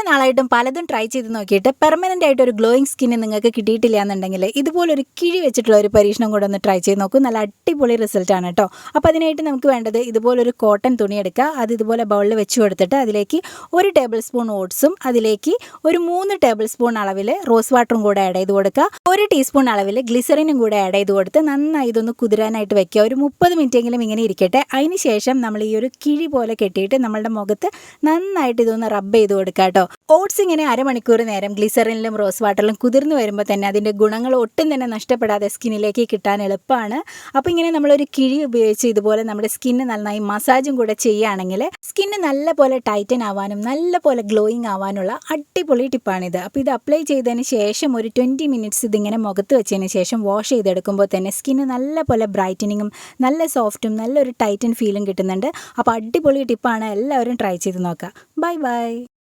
നാളായിട്ടും പലതും ട്രൈ ചെയ്ത് നോക്കിയിട്ട് പെർമനൻ്റ് ആയിട്ട് ഒരു ഗ്ലോയിങ് സ്കിന്ന് നിങ്ങൾക്ക് കിട്ടിയിട്ടില്ല എന്നുണ്ടെങ്കിൽ ഇതുപോലൊരു കിഴി വെച്ചിട്ടുള്ള ഒരു പരീക്ഷണം കൂടെ ഒന്ന് ട്രൈ ചെയ്ത് നോക്കൂ. നല്ല അടിപൊളി റിസൾട്ടാണ് കേട്ടോ. അപ്പോൾ അതിനായിട്ട് നമുക്ക് വേണ്ടത് ഇതുപോലൊരു കോട്ടൺ തുണി എടുക്കുക. അത് ഇതുപോലെ ബൗളിൽ വെച്ച് കൊടുത്തിട്ട് അതിലേക്ക് 1 ടേബിൾ സ്പൂൺ ഓട്സും അതിലേക്ക് ഒരു 3 ടേബിൾ സ്പൂൺ അളവിൽ റോസ് വാട്ടറും കൂടെ ആഡ് ചെയ്ത് കൊടുക്കുക. 1 ടീസ്പൂൺ അളവിൽ ഗ്ലിസറിനും കൂടെ ആഡ് ചെയ്ത് കൊടുത്ത് നന്നായി ഇതൊന്ന് കുതിരാനായിട്ട് വെക്കുക. ഒരു 30 മിനിറ്റെങ്കിലും ഇങ്ങനെ ഇരിക്കട്ടെ. അതിന് ശേഷം നമ്മൾ ഈ ഒരു കിഴി പോലെ കെട്ടിയിട്ട് നമ്മളുടെ മുഖത്ത് നന്നായിട്ട് ഇതൊന്ന് റബ്ബ് ചെയ്ത് കൊടുക്കുക കേട്ടോ. ഓട്സ് ഇങ്ങനെ അരമണിക്കൂർ നേരം ഗ്ലിസറിനിലും റോസ് വാട്ടറിലും കുതിർന്ന് വരുമ്പോൾ തന്നെ അതിൻ്റെ ഗുണങ്ങൾ ഒട്ടും തന്നെ നഷ്ടപ്പെടാതെ സ്കിന്നിലേക്ക് കിട്ടാൻ എളുപ്പമാണ്. അപ്പോൾ ഇങ്ങനെ നമ്മളൊരു കിഴി ഉപയോഗിച്ച് ഇതുപോലെ നമ്മുടെ സ്കിന്ന് നന്നായി മസാജും കൂടെ ചെയ്യുകയാണെങ്കിൽ സ്കിന്ന് നല്ല പോലെ ടൈറ്റൻ ആവാനും നല്ല പോലെ ഗ്ലോയിങ് ആവാനുള്ള അടിപൊളി ടിപ്പാണിത്. അപ്പോൾ ഇത് അപ്ലൈ ചെയ്തതിന് ശേഷം ഒരു 20 മിനിറ്റ്സ് ഇതിങ്ങനെ മുഖത്ത് വെച്ചതിന് ശേഷം വാഷ് ചെയ്തെടുക്കുമ്പോൾ തന്നെ സ്കിന്ന് നല്ല പോലെ ബ്രൈറ്റനിങ്ങും നല്ല സോഫ്റ്റും നല്ലൊരു ടൈറ്റൻ ഫീലും കിട്ടുന്നുണ്ട്. അപ്പോൾ അടിപൊളി ടിപ്പാണ്, എല്ലാവരും ട്രൈ ചെയ്ത് നോക്കുക. Bye bye.